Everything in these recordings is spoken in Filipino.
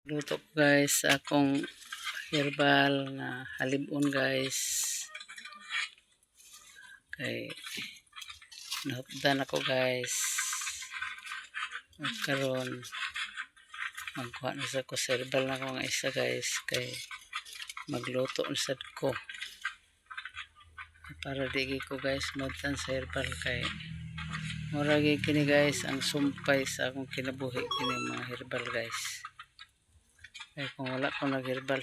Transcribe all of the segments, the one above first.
Luto ko guys sa akong herbal na halibon guys. Kay nahutdan ako guys. Magkaroon magkuha na sa ko sa herbal na ko nga isa guys. Kay magluto na sad ko. Para digi ko guys nahutdan sa herbal kay murag kini guys ang sumpay sa akong kinabuhi kini mga herbal guys. Ay kung wala ko nag-herbal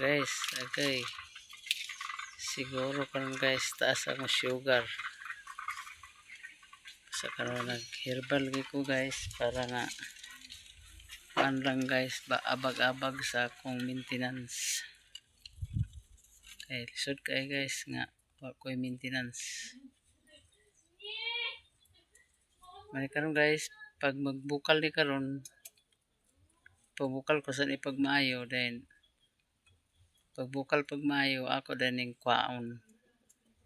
guys, okay. Siguro karon guys taas ang sugar. Sa karon nag-herbal ko guys para nga paan lang guys ba abag-abag sa akong maintenance. Okay, lisod kay guys nga wa ko'y maintenance. Mani karon guys pag magbukal ni karon pagbukal ko sa ipagmaayo then pagbukal pagmaayo ako din ning kwaon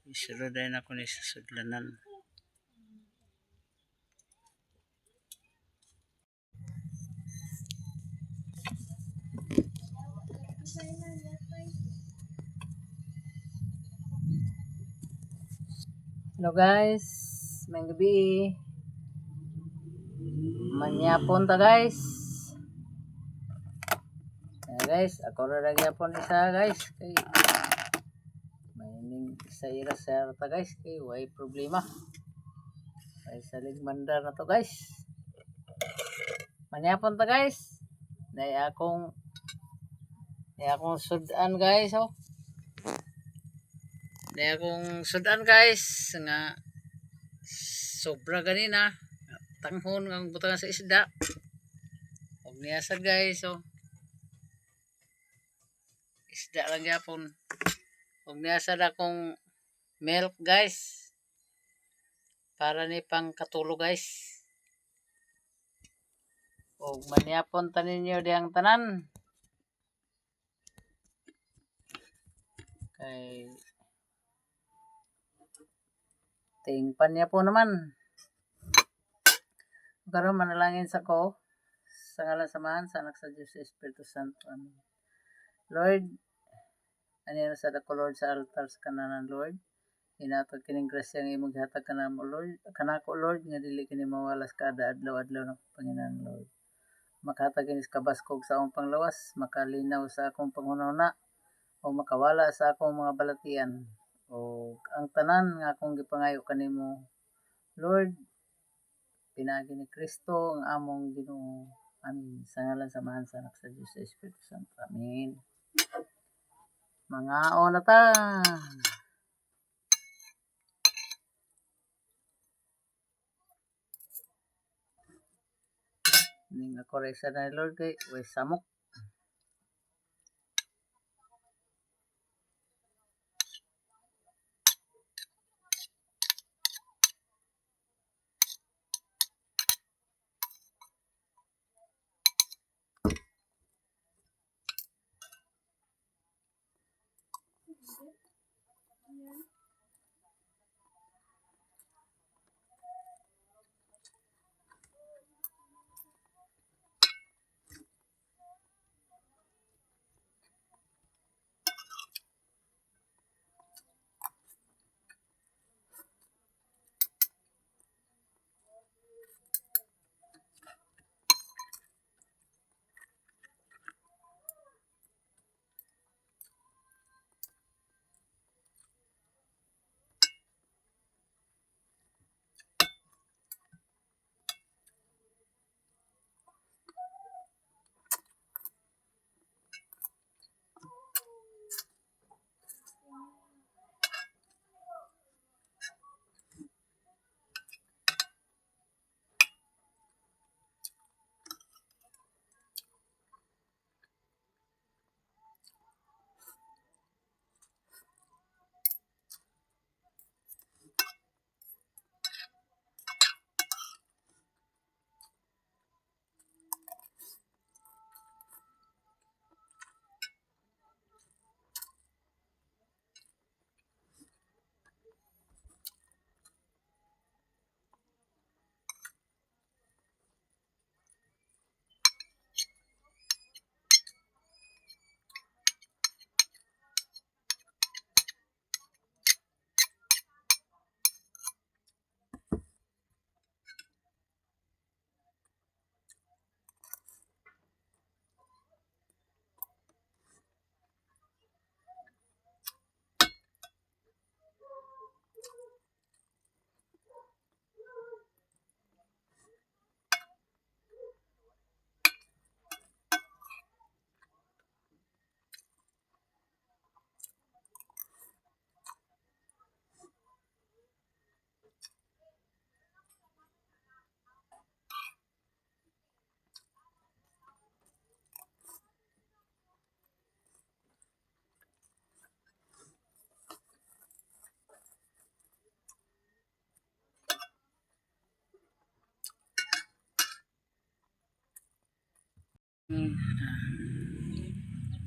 isulod din ako ni sa sudlanan. Hello guys, may gabi manyapon ta guys. Guys, ako ra gyapon isa guys kay may ning isa ira sa ta guys kay way problema. Kay salig mandar na to guys. Manyapon ta guys. Day akong sudan guys oh. Day akong sudan guys nga sobra ganina tanghon ang butangan sa isda. Og niyasad guys oh. Isda lang yapon. Og niyasad akong milk guys. Para ni pang katulog guys. Og manyapon ta ninyo diyang tanan. Kay tingpan niya po naman. Karon manalangin sa ko sa ngalan samahan sa anak sa Diyos sa Espiritu Santo. Amen. Lord, anira sa dako Lord sa altar sa kananan Lord. Hinatag kining grasya nga imong gihatag kanamo Lord. Kanako Lord nga dili kini mawalas kada adlaw-adlaw ng Panginoon Lord. Makahatag kini sa kabaskog sa akong panglawas, makalinaw sa akong panghunahuna o makawala sa akong mga balatian. O ang tanan nga akong gipangayo kanimo Lord, pinagi ni Kristo ang among Ginoo. Amen. Sa ngalan samahan sa anak sa Diyos sa Espiritu Santo. Amen. Mga na ta. Ning ako rin sa na Lord kay way samok.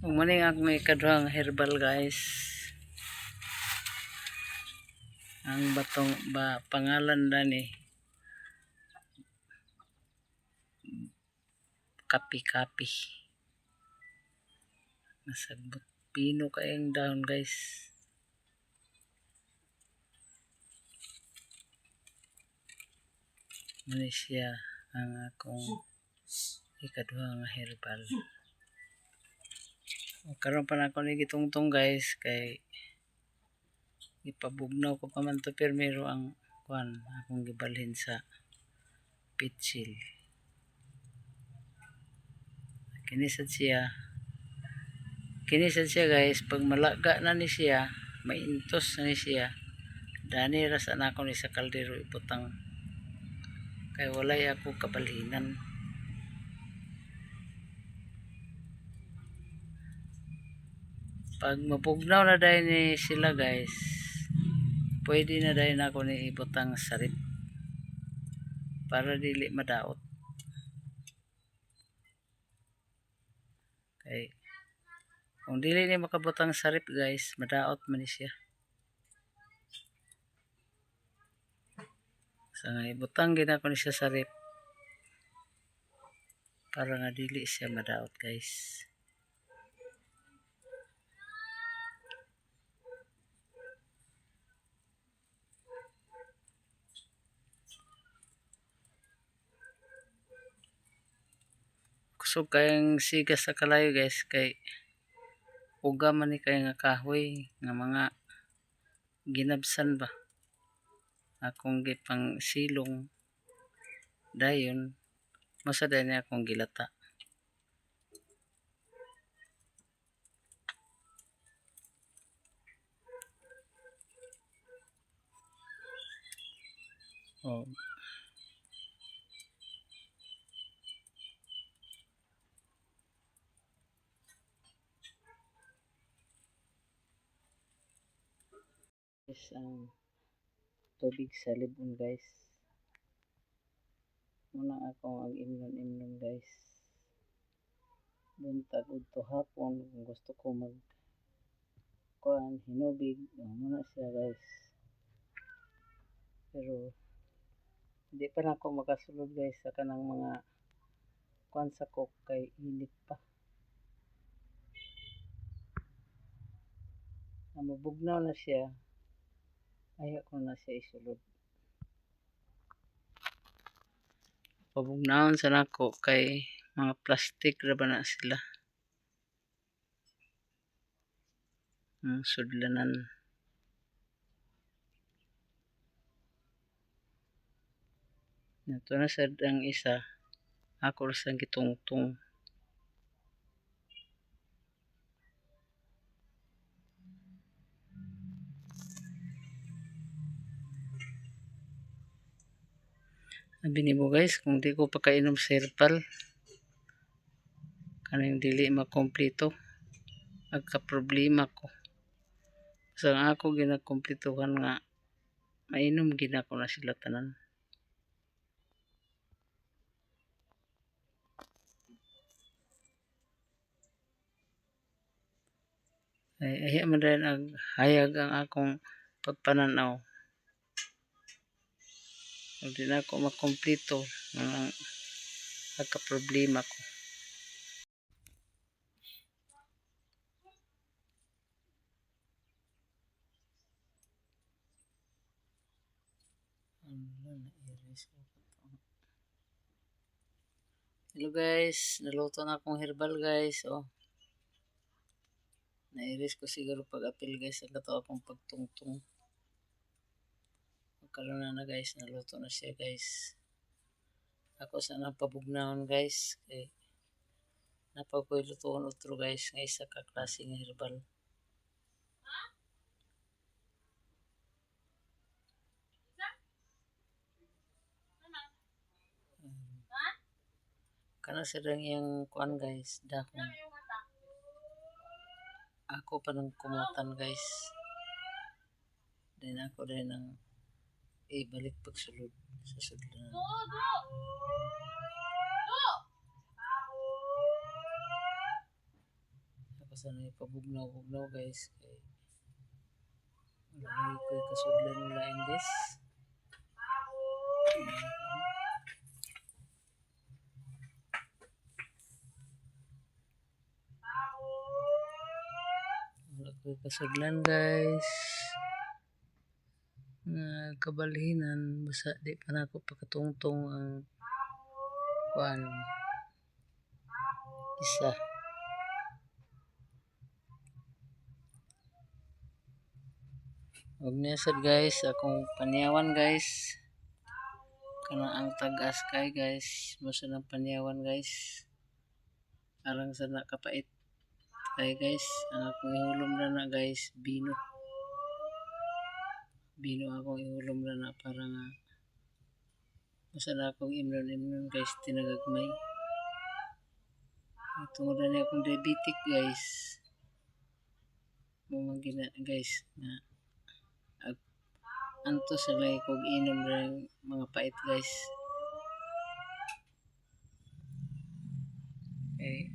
Umaning ang may kaduhang herbal guys. Ang batong pangalan na ni kapi-kapi. Nasagbot pino kayang down guys. Muna siya ang akong ikaduhang herbal. Karon pa na ako ni gitungtong guys kay ipabugnaw ko pa man to pero ang kuan akong gibalhin sa pitsil. Kinisad siya guys, pag malaga na ni siya, maintos na ni siya, dani rasa na ako ni sa kaldero iputang kay walay ako kabalhinan. Pag mapugnaw na dahil ni sila guys, pwede na dahil ako ni ibutang sarip para dili madaot. Kay kung dili ni makabutang sarip guys, madaot man ni siya. So nga ibutang gina ko ni siya sarip para nga dili siya madaot guys. Kusog kayang siga sa kalayo guys kay uga man ni kay nga kahoy nga mga ginabsan ba akong gipang silong dayon masaday ni akong gilata. Oh. Ang tubig sa libon guys. Muna ako ang imnon guys. Buntag udto hapon kung gusto ko mag kuan hinubig, muna siya guys. Pero hindi pa na ako makasulod guys sa kanang mga kuan sa cook kay init pa. Mabugnaw na siya. Ayaw ko na siya isulod. Pabugnawon sa nako kay mga plastic ra ba na sila. Sudlanan. Ito na sad ang isa. Ako ra sang gitungtong. Sabi ni mo guys, kung di ko pa kainom sa herbal, kaning dili makompleto, agka-problema ko. So ako ginakompletohan nga, mainom gina ko na sila tanan. Ay man rin ang hayag ang akong pagpananaw. Kung di na ako makompleto, agka-problema ko. Hello guys, naluto na akong herbal guys. Oh. Nairis ko siguro pag-apil guys ang kato akong pagtungtong. Magkaroon na guys, naluto na siya guys. Ako sana pabugnahon guys. Kay napakoy lutuon otro guys nga isa ka klase nga herbal. Kana sa yung kuan guys, dahon. Ako pa ng kumutan guys. Then ako din ang ibalik pagsulod sa sudlan. sana ipabugnaw-bugnaw guys. Kay wala ko kasudlan lain guys. Wala ko kasudlan guys. Kabalhinan basta di pa na ako pakatungtong ang kuan isa. Huwag niya sad guys akong panyawan guys, kana ang tagas kay guys basta ng panyawan guys arang sa nakapait kay guys. Ang akong ihulom na guys bino akong ihulom na para nga basta na akong imnon guys tinagagmay. Tungod na niya akong diabetic guys mumagina guys na anto sa lay kog inom ng mga pait guys. Okay.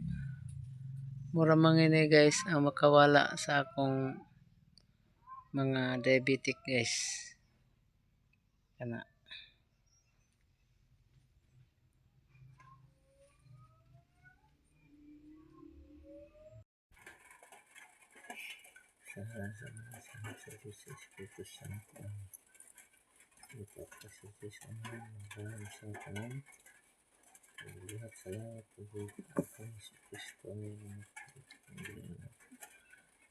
Mura mangini guys ang makawala sa akong mga diabetic guys. Kana. Sa Espiritu Santo. Ito kasi sa mga sa kanan. Lihat salamat po akan Yesus Kristo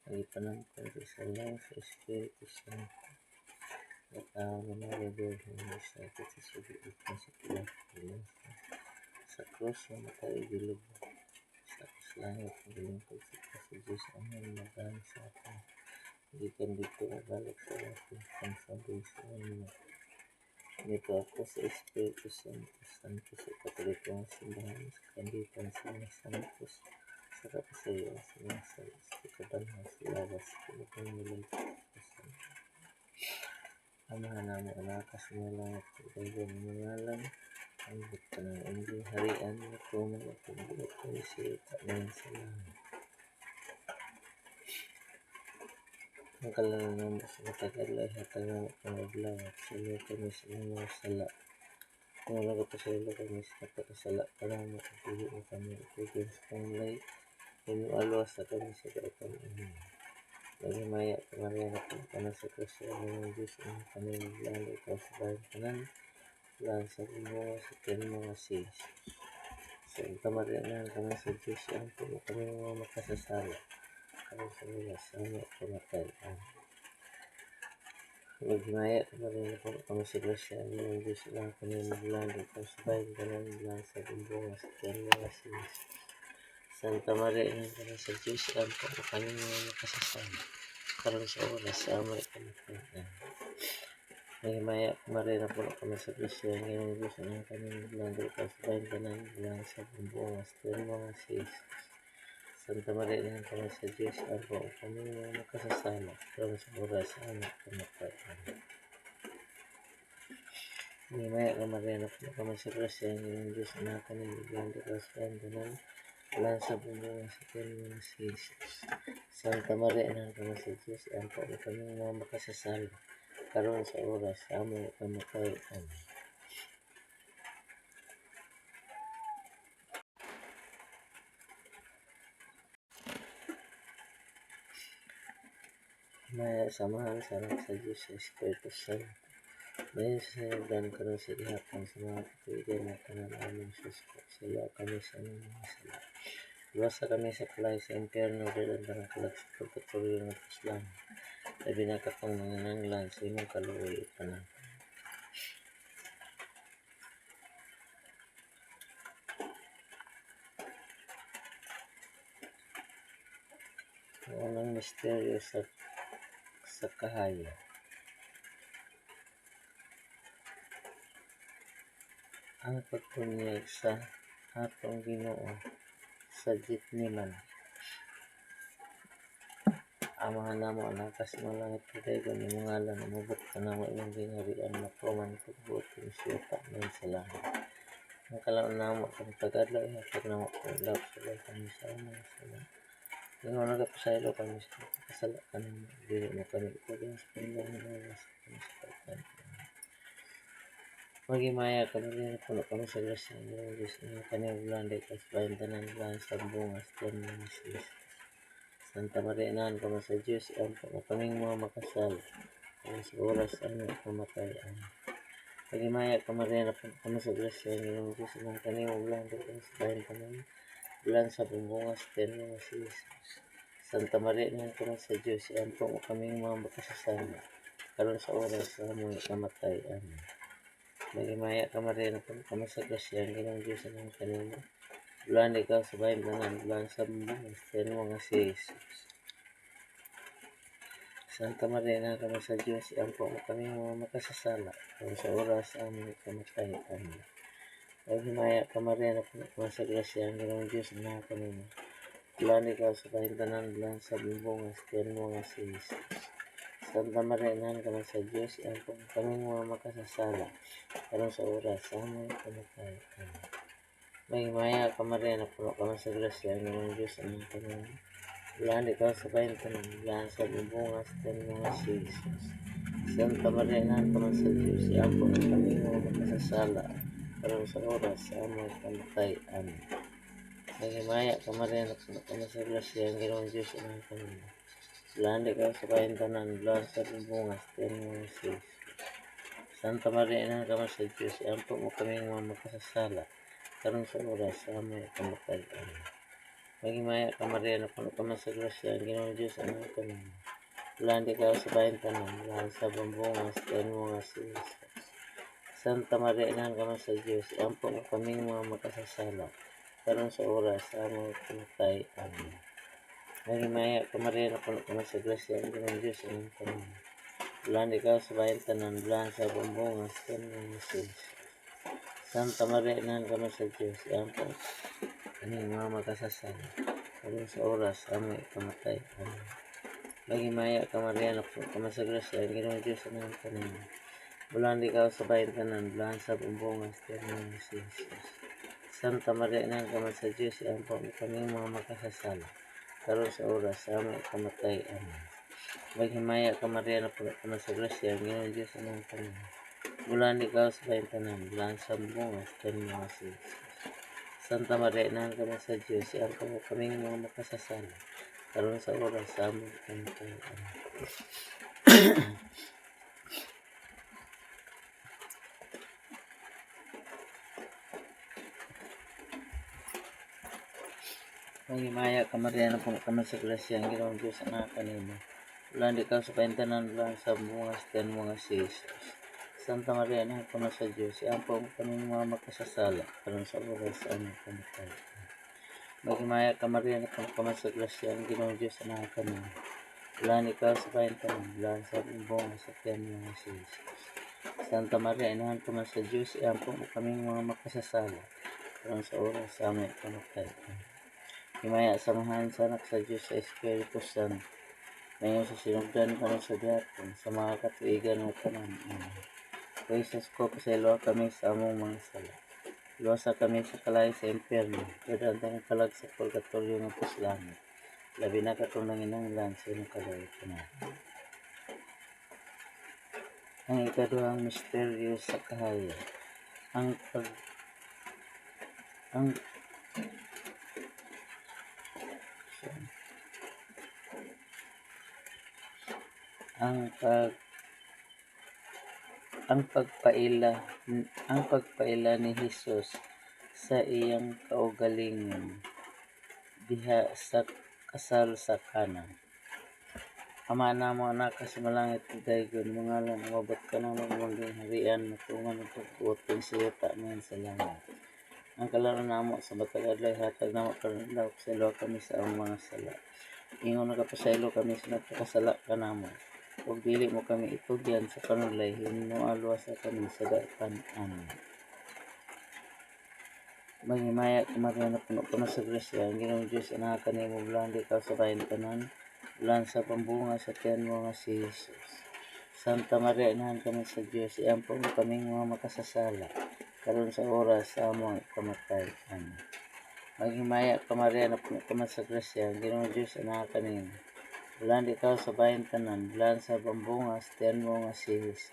lagi penonton salam sa Espiritu Santo. Katawa na nalagay ng sa katisubig na sa pilang sa cross na makaigilog sa kaslangit ng galingkod sa Diyos ang magaan sa atin. Gikan dito balik sa ating pansabay sa inyo. Nito ako sa Espiritu Santo sa Katolikong simbahan sa kandipan sa mga santos sa kapasaya sa mga sa kabanhan sa labas pinagong nilang kasan. Amahan namin anak kasungalang at pagdagan ngalan ang bukta ng hindi harian na tuman at pagbuot ko siya tanan sa langit. Ang kalangan sa matagal ay hatagang pangaglaw at sila kami sa mga sala. Kung nagpasala kami sa kapakasala para makapili mo kami ipigil sa panglay inualwas na kami sa kaitang ini. Lagi maya kamarin na kami sa Kristo ng Diyos ang kami naglalo ikaw sa bayan kanan lang sa bunga sa mga sis. Sa kamarin na kami sa Diyos ang kami mga makasasala. Kami sa mga sama at pamatay. Magmaya kamarin na kami sa Kristo ng Diyos ang kami naglalo ikaw sa bayan kanan lang sa bunga sa mga sis. Santa Maria ng kami sa Diyos ang kami mga makasasala. Karon sa oras sa amay kamatayan. May maya marina po kami sa Kristo ng Diyos ang kami naglalo ikaw sa bayan kanan lang sa bunga sa mga sis. Santa Maria ng kami sa Diyos ang kami mga makasasala. Karon sa oras sa amay kamatayan. May maya marina po kami sa Kristo ng Diyos ang kami naglalo ikaw sa bayan kanan lang sa bunga sa mga sis. Santa Maria ng kami sa Diyos ang kami mga makasasala. Karon sa oras sa amay kamatayan. Maya samahan sa anak sa Diyos sa Espiritu Santo. Mayan sa sinagdan karon sa ihapon sa mga katuigan na tanan aming susko. Sila kami sa mga sala. Iwasa kami sa kalay sa impyerno dahil ang kalag sa pagkatuloy ng Islam. Labi na katong nangananglan sa imong kaluoy ipanan. Ang unang misteryo sa kahaya. Ang pagpunyag sa atong Ginoo sa Gitniman. Amahan namo ang kasimulangit kadaygon imong ngalan umabot ka namo imong gingharian matuman pagbuot kang siyota man sa langit. Ang kalaon namo kang tagadla ihatag namo paglaw sa kami sa mga sala. Kung wala ka pasaylo kami sa kasala ka ng dili mo kami ipagyan sa Panginoon na sa kami sa pagkan. Magimaya kami rin puno kami sa grasya ng Diyos na kanyang bulanday kas bayan tanan bulan sa bungas tan mga sis. Santa Maria nan kami sa Diyos ang kaming mga makasal kami sa oras ang pamatay ang Magimaya kami rin kami sa grasya ng Diyos na kanyang bulanday kas bayan tanan bulan sa bungas tan mga sis. Santa Maria nan kami sa Diyos ang kaming mga makasasama karon sa oras sa among kamatay amen. Magimaya ka Maria kung kami sa grasya ang ginang Diyos ang kanina. Bulan ikaw sa bayan tanan, bulan sa bungas, ten mga sis. Santa Maria na kami sa Diyos, ang po kami mga makasasala, kung sa oras sa aming kamatay. Amen. Magimaya ka Maria kung kami sa grasya ang ginang Diyos ang kanina. Bulan ikaw sa bayan tanan, bulan sa bungas, ten mga sis. Santa Maria na kami sa Diyos, ang po kami mga makasasala, karon sa oras sa aming kamatay. Amen. Magimaya ka Maria na puno ka sa grasya ang iyong Diyos ang kanina. Bulan ikaw sa bayan tanan, bulan sa bungas ten mga sis. Santa Maria na kami sa Diyos, ang po kami mga makasasala, karon sa oras sa aming kamatay. Amen. Magimaya ka Maria na puno ka sa grasya ang iyong Diyos ang kanina. Bulan ikaw sa bayan tanan, bulan sa bungas ten mga sis. Santa Maria na kami sa Diyos, ang po kami mga makasasala, karon sa oras sa aming kamatay. Amen. Magimaya ka Maria na puno ka sa grasya ang Ginoong Diyos ang kanina. Bulan ikaw sa bayan tanan, bulan sa bungas ten mga sis. Santa Maria na kami sa Diyos, ang po kaming mga makasasala, karon sa oras sa aming kamatay. Amen. Magimaya ka Maria na puno ka sa grasya ang Ginoong Diyos ang kanina. Bulan ikaw sa bayan tanan, bulan sa bungas ten mga sis. Santa Maria na kami sa Diyos, ang po kaning mga makasasala, karon sa oras aming kamatay. Amen. Magimaya ka Maria na po kami sa grasya ang Ginoong Diyos ang kanina. Bulan ikaw sa bayan tanan, bulan sa bungas ten mga sis. Santa Maria na kami sa Diyos, ang po kaming mga makasasala, karon sa oras aming kamatay. Amen. Magimaya ka Maria na po kami sa grasya ang Ginoong Diyos ang kanina. Bulan ikaw sa bayan tanan, bulan sa bungas ten mga sis. Santa Maria na kami sa Diyos, ang po kaming mga makasasala, karon sa oras sa aming kamatay. Magimaya ka Maria na puno kami sa grasya ang Ginoong Diyos ang kanina. Bulan ikaw sa bayan tanan, bulan sa bungas ten mga sis. Santa Maria na kami sa Diyos, ang po kaming mga makasasala, karon sa oras sa aming kamatay. Magimaya ka Maria na puno kami sa grasya ang Ginoong Diyos ang kanina. Bulan ikaw sa bayan tanan, bulan sa bungas ten mga sis. Santa Maria, inahan ko sa Diyos, ang po kaming mga makasasala, karon sa oras sa aming kamatay. Himaya samahan sa anak sa Diyos sa Espiritu Santo, ngayon sa sinugdan karon sa daton, sa mga katuigan ng tanan. O Jesus ko, pasaylo kami sa among mga sala. Iwasa kami sa kalay sa impyerno, dadaan tayong kalag sa purgatorio ng puslangit. Labi na katong nanginanglan sa inyong kalay tanan. Ang ikaduhang misteryo sa kahaya, ang pagpaila ni Hesus sa iyang kaugalingon diha sa kasal sa Kana. Ama namo anak sa malangit daygon mangalan mabot ka na maging harian matungan ng pagbuotin sa yuta man sa langit. Ang kalaro namo sa matag adlaw hatag namo karon daw sa kami sa among mga sala. Ingon nagapasaylo kami sa nagpakasala kanamo. Ug dili mo kami itugyan sa panulay hinualwa sa kami sa datan. Amen. Magimaya ka Maria na puno ka sa grasya ang Ginoong Diyos ang kanimo bulan ikaw sa bayan tanan, bulan sa pambunga sa tiyan mga si Jesus. Santa Maria inahan kami sa Diyos, iyan po kaming mga makasasala, karon sa oras sa among kamatay. Amen. Maghimaya ka Maria, napuno ka man sa grasya, ang Ginoong Diyos anak kanino. Bulan ikaw sa bayan tanan, bulan sa bambungas, tiyan mo nga si Jesus.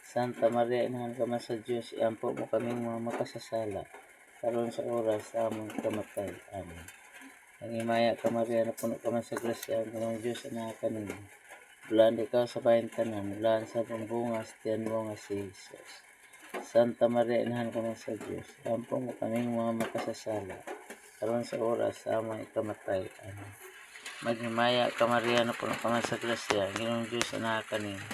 Santa Maria, inahan ka man sa Diyos, iampo mo kaming mga makasasala, karon sa oras sa among kamatay. Amen. Maghimaya ka Maria, napuno ka man sa grasya, ang Ginoong Diyos anak kanino. Bulan ikaw sa bayan tanan, bulan sa bambungas, tiyan mo nga si Jesus. Santa Maria, inahan ka man sa Diyos, iampo mo kaming mga makasasala, karon sa oras sa among kamatay. Amen. Maghimaya ka Maria, napuno ka man sa grasya, ang Ginoong Diyos anak kanino.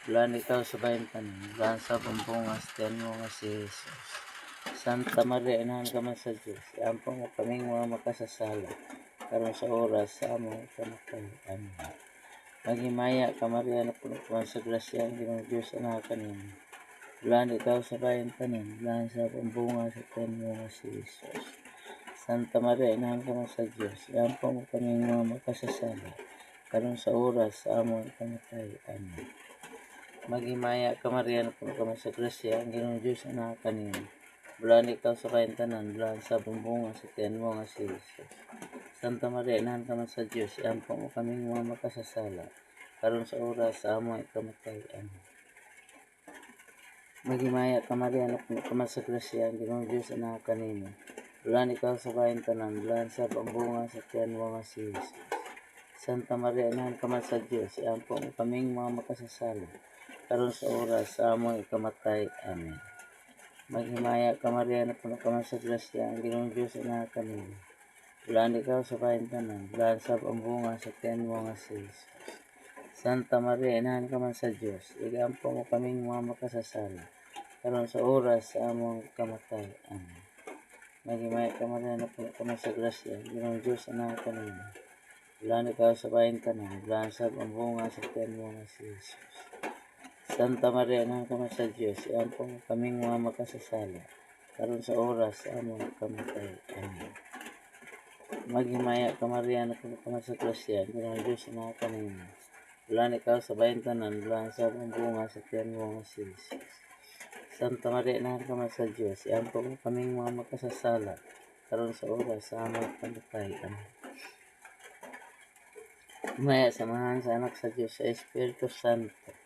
Bulan ikaw sa bayan tanan, bulan sa bambungas, tiyan mo nga si Jesus. Santa Maria, inahan ka man sa Diyos, iampo mo kaming mga makasasala, karon sa oras sa among kamatay. Amen. Maghimaya ka Maria, napuno ka man sa grasya, ang Ginoong Diyos anak kanino. Bulan ikaw sa bayan tanan, bulan sa bambungas, tiyan mo nga si Jesus. Santa Maria, inahan ka man sa Diyos, iampo mo kaming mga makasasala, karon sa oras sa among kamatay. Amen. Maghimaya ka Maria, napuno ka man sa grasya, ang Ginoong Diyos anak kanino. Bulan ikaw sa bayan tanan, bulan sa bambungas, tiyan mo nga si Jesus. Santa Maria, inahan ka man sa Diyos, iampo mo kaming mga makasasala, karon sa oras sa among kamatay. Amen. Maghimaya ka Maria, napuno ka man sa grasya, ang Ginoong Diyos anak kanino. Bulan ikaw sa bayan tanan, bulan sa bambungas, tiyan mo nga si Jesus. Santa Maria, inahan ka man sa Diyos, iampo mo kaming mga makasasala, karon sa oras sa among kamatay. Amen. Maghimaya ka Maria, napuno ka man sa grasya, ang Ginoong Diyos anak kanino. Bulan ikaw sa bayan tanan, bulan sa bambungas, tiyan mo nga si Jesus. Santa Maria, inahan ka man sa Diyos, iampo mo kaming mga makasasala, karon sa oras sa among kamatay. Amen. Maghimaya ka Maria, napuno ka man sa grasya, ang Ginoong Diyos anak kanino. Bulan ikaw sa bayan tanan, bulan sa bambungas, tiyan mo nga si Jesus. Santa Maria, inahan ka man sa Diyos, iampo mo kaming mga makasasala, karon sa oras sa among kamatay. Amen. Maghimaya ka Maria, napuno ka man sa grasya, ang Ginoong Diyos anak kanino. Bulan ikaw sa bayan tanan, bulan sa bambungas, tiyan mo nga si Jesus. Santa Maria, inahan ka man sa Diyos, iampo mo kaming mga makasasala, karon sa oras sa among kamatay. Amen. Maya samahan sa anak sa Diyos sa Espiritu Santo,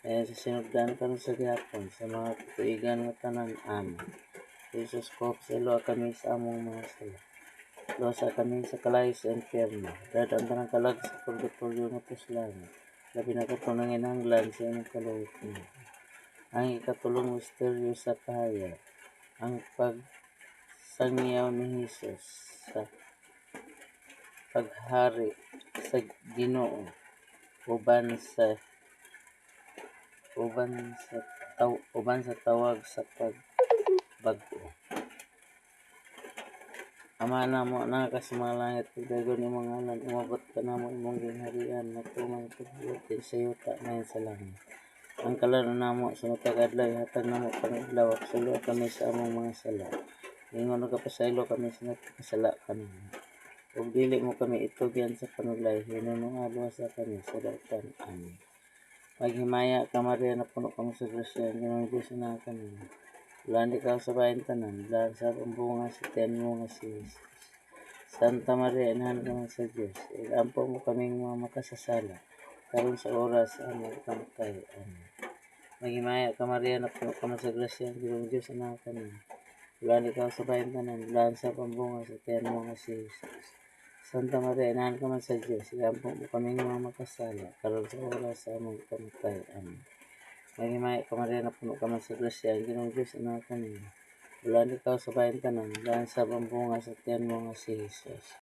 kaya sa sinugdan karon sa gihapon, sa mga tuigan nga tanan. Amen. Jesus ko, sa ilo kami sa among mga sala. Losa kami sa kalay sa impyerno. Dadang tanang kalag sa purgatorio nga puslano. Labi na katunang inanglan sa imong kalawit niyo. Ang ikatulong misteryo sa kahaya, ang pagsangyaw ni Jesus sa paghari sa Ginoo uban sa tawag sa pagbag-o. Ama namo na kasumalangit, pagdagon imong ngalan, umabot ka namo imong gingharian, natumang pagbuti sa yuta ngayon sa langit. Ang kalaro namo sa matag adlaw, hatag namo pang-adlaw, sulo kami sa among mga sala. Ingon ka pasaylo kami sa kasala kanimo. Ug dili mo kami itugyan sa panulay, hinunong alwa sa kami sa dautan. Amen. Maghimaya ka Maria, napuno ka sa grasya, ang Ginoong Diyos anak kanino. Bulan ikaw sa bayan tanan, bulan sa bambungas, tiyan mo nga si Jesus. Santa Maria, inahan ka man sa Diyos, iampo mo kaming mga makasasala, karon sa oras sa among kamatay. Amen. Maghimaya ka Maria, napuno ka man sa grasya, ang Ginoong Diyos anak kanino. Bulan ikaw sa bayan tanan, bulan sa bambungas, tiyan mo nga si Jesus. Santa Maria, inahan ka man sa Diyos, iampo mo kaming mga makasala, karon sa oras sa among kamatay. Amen. Maghimaya ka Maria, napuno ka man sa grasya, ang Ginoong Diyos anak kanino. Bulan ikaw sa bayan tanan, bulan sa bambungas, tiyan mo nga si Jesus.